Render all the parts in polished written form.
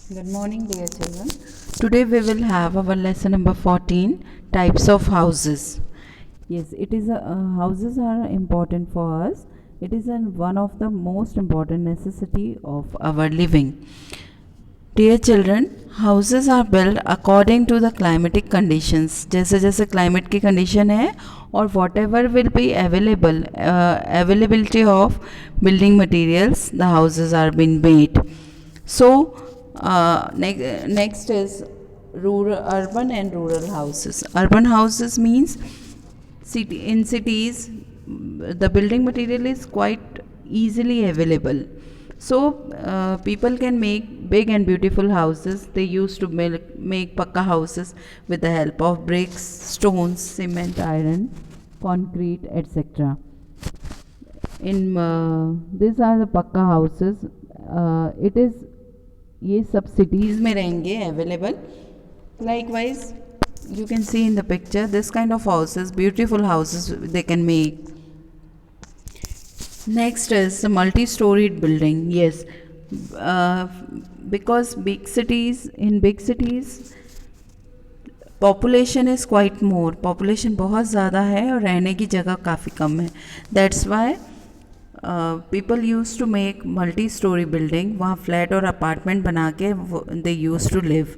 Good morning, dear children. Today we will have our lesson number 14, types of houses. Yes, houses are important for us. It is one of the most important necessity of our living. Dear children, houses are built according to the climatic conditions. जैसे जैसे climate की condition है और whatever will be availability of building materials, the houses are being made. So next is urban and rural houses. Urban houses means in cities the building material is quite easily available. So people can make big and beautiful houses. They used to make pakka houses with the help of bricks, stones, cement, iron, concrete, etc. These are the pakka houses. It is ये सब cities में रहेंगे available. Likewise, you can see in the picture this kind of houses, beautiful houses they can make. Next is the multi-storied building. Yes, because big cities population is quite more. Population बहुत ज़्यादा है और रहने की जगह काफ़ी कम है. That's why people used to make multi-story building. वहाँ फ्लैट और अपार्टमेंट बना के they used to live.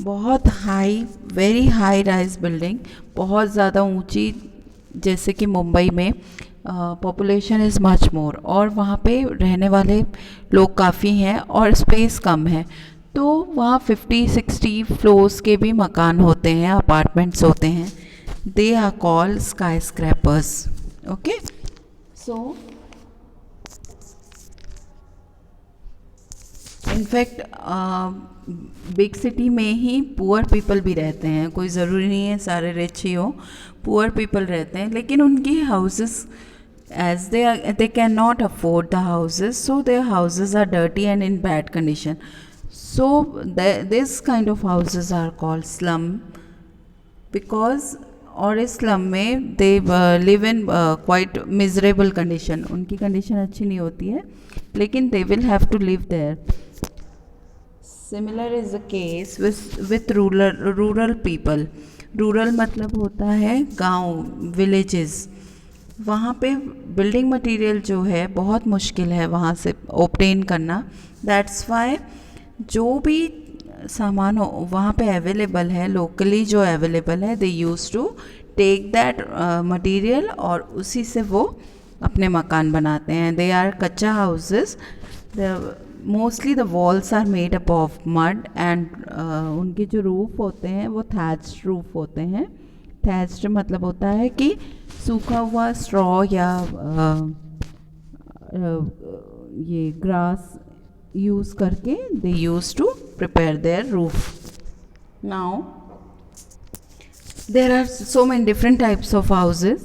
बहुत high, very high rise building, बहुत ज़्यादा ऊंची, जैसे कि मुंबई में पॉपुलेशन इज़ मच मोर और वहाँ पे रहने वाले लोग काफ़ी हैं और स्पेस कम है, तो वहाँ 50-60 फ्लोर्स के भी मकान होते हैं, अपार्टमेंट्स होते हैं. They are called skyscrapers. Okay, so in fact big city में ही पुअर पीपल भी रहते हैं. कोई ज़रूरी नहीं है सारे रिच ही हो, पुअर पीपल रहते हैं, लेकिन उनकी houses as they cannot afford the houses, so their houses are dirty and in bad condition. So this kind of houses are called slum, because और इस स्लम में they live in quite miserable condition. उनकी condition अच्छी नहीं होती है, लेकिन they will have to live there. Similar is the case with rural people. Rural मतलब होता है गांव, विलेजेस. वहाँ पे बिल्डिंग मटेरियल जो है बहुत मुश्किल है वहाँ से ऑब्टेन करना. दैट्स वाई जो भी सामान वहाँ पे अवेलेबल है, लोकली जो अवेलेबल है, they use to take that material और उसी से वो अपने मकान बनाते हैं. They are kachcha houses. Mostly the walls are made up of mud and उनके जो रूफ होते हैं वो थैच्ड रूफ होते हैं. थैच्ड मतलब होता है कि सूखा हुआ स्ट्रॉ या ये ग्रास यूज़ करके they use to prepare their roof. Now there are so many different types of houses.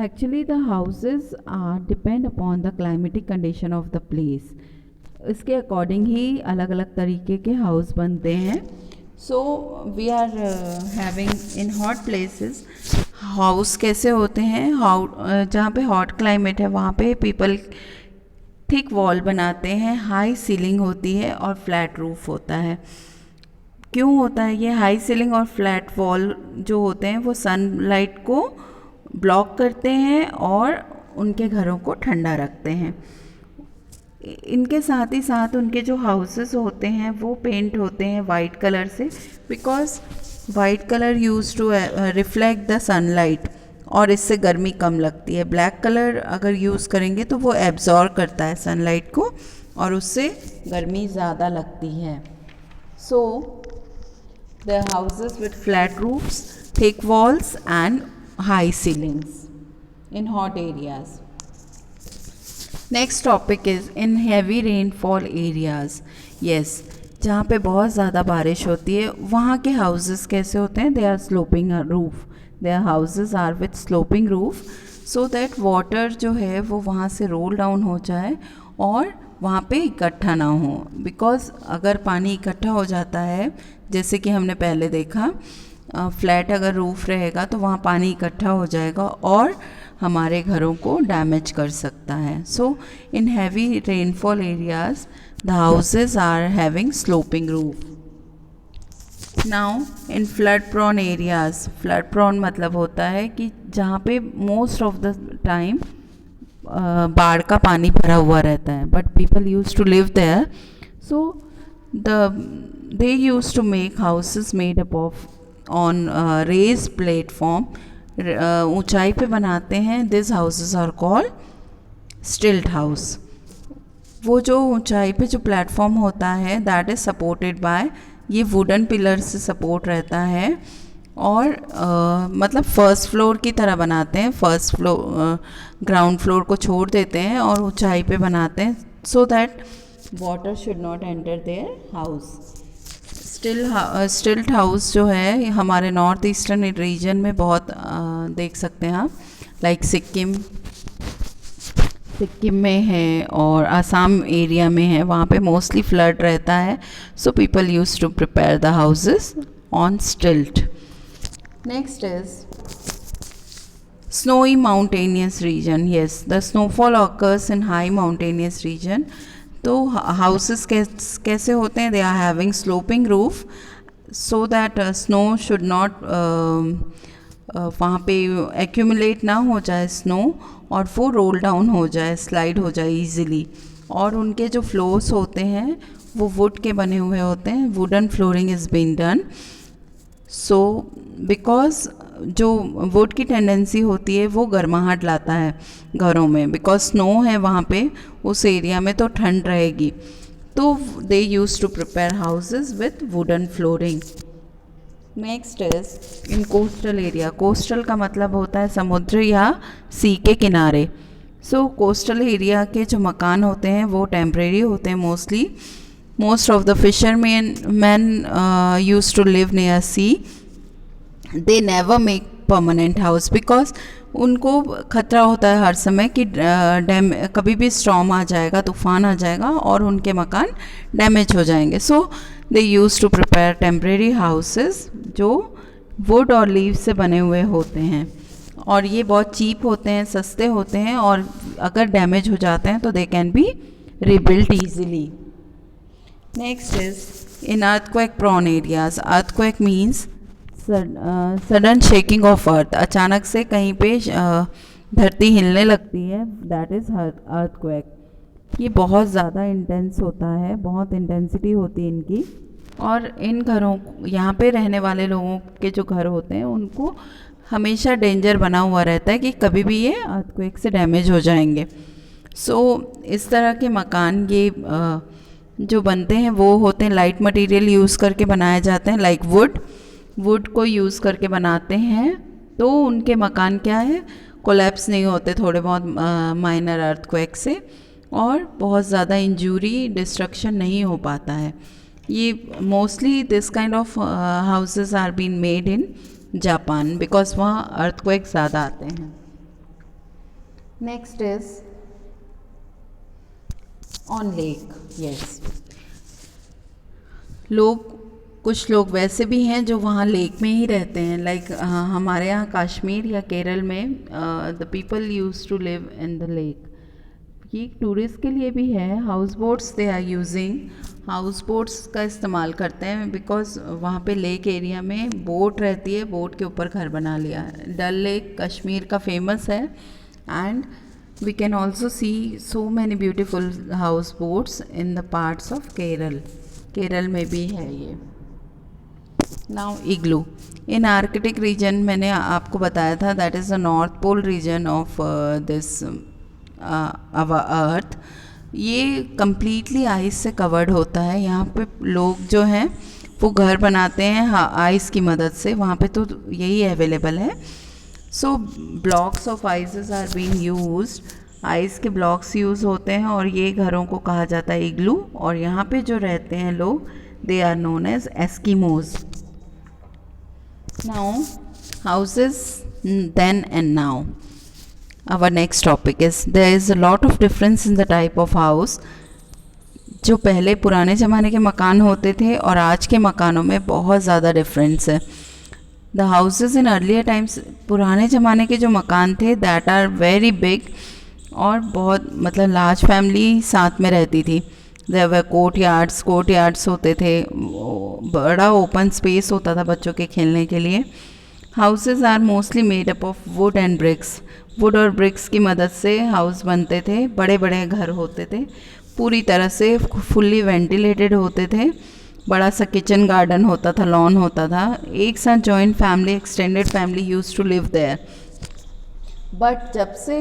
Actually the houses are depend upon the climatic condition of the place. इसके अकॉर्डिंग ही अलग अलग तरीके के house बनते हैं. So we are having in hot places house कैसे होते हैं. जहाँ पे हॉट क्लाइमेट है वहाँ पे पीपल थिक वॉल बनाते हैं, हाई सीलिंग होती है और फ्लैट रूफ होता है. क्यों होता है ये हाई सीलिंग और फ्लैट वॉल जो होते हैं वो सनलाइट को ब्लॉक करते हैं और उनके घरों को ठंडा रखते हैं. इनके साथ ही साथ उनके जो हाउसेस होते हैं वो पेंट होते हैं वाइट कलर से, because white colour use to reflect the sunlight और इससे गर्मी कम लगती है. ब्लैक कलर अगर यूज़ करेंगे तो वो एब्जॉर्ब करता है सनलाइट को और उससे गर्मी ज़्यादा लगती है. So the houses with flat roofs, thick walls and high ceilings in hot areas. Next topic is in heavy rainfall areas. Yes, जहाँ पे बहुत ज़्यादा बारिश होती है वहाँ के हाउसेस कैसे होते हैं. They are sloping roof. Their houses are with sloping roof so that water जो है वो वहाँ से रोल डाउन हो जाए और वहाँ पे इकट्ठा ना हो. बिकॉज़ अगर पानी इकट्ठा हो जाता है, जैसे कि हमने पहले देखा फ्लैट अगर रूफ रहेगा तो वहाँ पानी इकट्ठा हो जाएगा और हमारे घरों को डैमेज कर सकता है. So in heavy rainfall areas the houses are having sloping roof. Now in flood prone areas, flood prone मतलब होता है कि जहाँ पे मोस्ट ऑफ द टाइम बाढ़ का पानी भरा हुआ रहता है, but people use to live there. So they used to make houses made up of on raised platform. ऊंचाई पे बनाते हैं. These houses are called stilt house. वो जो ऊंचाई पे जो प्लेटफॉर्म होता है दैट इज़ सपोर्टेड बाय, ये वुडन पिलर से सपोर्ट रहता है और मतलब फर्स्ट फ्लोर की तरह बनाते हैं. फर्स्ट फ्लोर ग्राउंड फ्लोर को छोड़ देते हैं और ऊंचाई पे बनाते हैं so that water should not enter their house. स्टिल्ट हाउस जो है हमारे नॉर्थ ईस्टर्न रीजन में बहुत देख सकते हैं आप. लाइक सिक्किम में है और आसाम एरिया में है, वहाँ पे मोस्टली फ्लड रहता है. So people use to prepare the houses on stilt. Next is snowy mountainous region. Yes, the snowfall occurs in high mountainous region. तो हाउसेस कैसे होते हैं? They are having sloping roof so that snow should not वहाँ पे accumulate ना हो जाए snow और वो रोल डाउन हो जाए, स्लाइड हो जाए इजीली. और उनके जो फ्लोर्स होते हैं वो वुड के बने हुए होते हैं. Wooden flooring is been done. So because जो वुड की टेंडेंसी होती है वो गर्माहट लाता है घरों में, बिकॉज स्नो है वहाँ पे उस एरिया में तो ठंड रहेगी. तो they use to prepare houses with wooden flooring. Next is in coastal area. Coastal का मतलब होता है समुद्र या सी के किनारे. सो कोस्टल एरिया के जो मकान होते हैं वो टेम्परेरी होते हैं mostly. Most of the fisherman use to live near sea. They never make permanent house because उनको खतरा होता है हर समय कि कभी भी स्टॉर्म आ जाएगा, तूफान आ जाएगा और उनके मकान डैमेज हो जाएंगे. So they use to prepare temporary houses जो वुड और लीव से बने हुए होते हैं और ये बहुत चीप होते हैं, सस्ते होते हैं और अगर डैमेज हो जाते हैं तो they can be rebuilt easily. Next is in earthquake prone areas. Earthquake means sudden shaking of earth. अचानक से कहीं पे धरती हिलने लगती है, दैट इज़ अर्थक्वेक. ये बहुत ज़्यादा इंटेंस होता है, बहुत इंटेंसिटी होती है इनकी. और इन घरों, यहाँ पे रहने वाले लोगों के जो घर होते हैं उनको हमेशा डेंजर बना हुआ रहता है कि कभी भी ये अर्थक्वेक से डैमेज हो जाएंगे. सो इस तरह के मकान ये जो बनते हैं वो होते हैं लाइट मटेरियल यूज़ करके बनाए जाते हैं. लाइक वुड को यूज़ करके बनाते हैं तो उनके मकान क्या है, कोलैप्स नहीं होते थोड़े बहुत माइनर अर्थक्वेक से और बहुत ज़्यादा इंजरी डिस्ट्रक्शन नहीं हो पाता है. ये mostly this kind of houses are been made in Japan because वहाँ अर्थक्वेक ज़्यादा आते हैं. Next is on lake. Yes, कुछ लोग वैसे भी हैं जो वहाँ लेक में ही रहते हैं. लाइक हमारे यहाँ कश्मीर या केरल में the people use to live in the lake. ये टूरिस्ट के लिए भी है. Houseboats they are using, houseboats का इस्तेमाल करते हैं बिकॉज वहाँ पे लेक एरिया में बोट रहती है, बोट के ऊपर घर बना लिया. डल लेक कश्मीर का फेमस है and we can also see so many beautiful houseboats in the parts of Kerala में भी है ये. Now igloo. In arctic region मैंने आपको बताया था that is the north pole region of this our earth. ये कम्प्लीटली आइस से कवर्ड होता है. यहाँ पे लोग जो हैं वो घर बनाते हैं आइस की मदद से. वहाँ पे तो यही अवेलेबल है. So blocks of ices are being used. Ice के ब्लॉक्स यूज़ होते हैं और ये घरों को कहा जाता है इग्लू. और यहाँ पे जो रहते हैं लोग they are known as Eskimos. Now, houses then and now. Our next topic is there is a lot of difference in the type of house. जो पहले पुराने ज़माने के मकान होते थे और आज के मकानों में बहुत ज़्यादा डिफरेंस है. The houses in earlier times, पुराने ज़माने के जो मकान थे दैट आर वेरी बिग, और बहुत मतलब लार्ज फैमिली साथ में रहती थी. देयर वर कोर्ट यार्ड्स होते थे, बड़ा ओपन स्पेस होता था बच्चों के खेलने के लिए. Houses are mostly made up of wood and bricks. Wood और ब्रिक्स की मदद से हाउस बनते थे. बड़े बड़े घर होते थे, पूरी तरह से फुल्ली वेंटिलेटेड होते थे. बड़ा सा किचन गार्डन होता था, लॉन होता था. एक साथ joint family, extended family used to live there. But जब से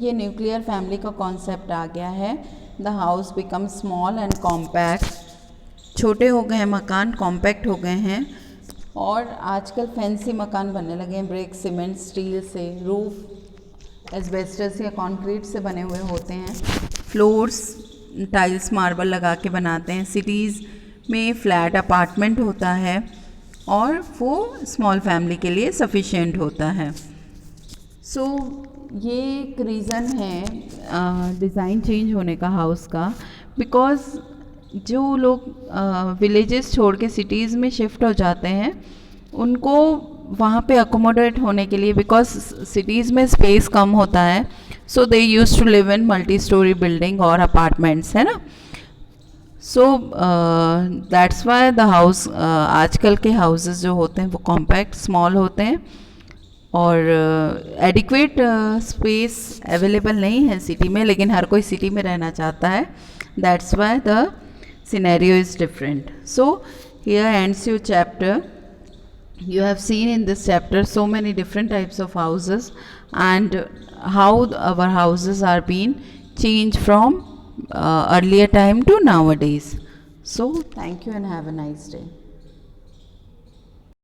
ये न्यूक्लियर फैमिली का कॉन्सेप्ट आ गया है, the house become small and compact. छोटे हो गए हैं मकान, कॉम्पैक्ट हो गए हैं. और आजकल फैंसी मकान बनने लगे हैं ब्रिक, सीमेंट, स्टील से. रूफ एस्बेस्टस या कंक्रीट से बने हुए होते हैं. फ्लोर्स टाइल्स, मार्बल लगा के बनाते हैं. सिटीज़ में फ्लैट अपार्टमेंट होता है और वो स्मॉल फैमिली के लिए सफिशिएंट होता है. सो ये एक रीज़न है डिज़ाइन चेंज होने का हाउस का. बिकॉज़ जो लोग विलेजेस छोड़ के सिटीज़ में शिफ्ट हो जाते हैं, उनको वहाँ पे अकोमोडेट होने के लिए, बिकॉज सिटीज़ में स्पेस कम होता है, so they use to live in multi storey building और अपार्टमेंट्स, है ना. So that's why the house, आजकल के हाउसेस जो होते हैं वो कॉम्पैक्ट, स्मॉल होते हैं और एडिक्वेट स्पेस अवेलेबल नहीं है सिटी में. लेकिन हर कोई सिटी में रहना चाहता है. That's why the scenario is different. So here ends your chapter. You have seen in this chapter so many different types of houses and how our houses are being changed from earlier time to nowadays. So thank you and have a nice day.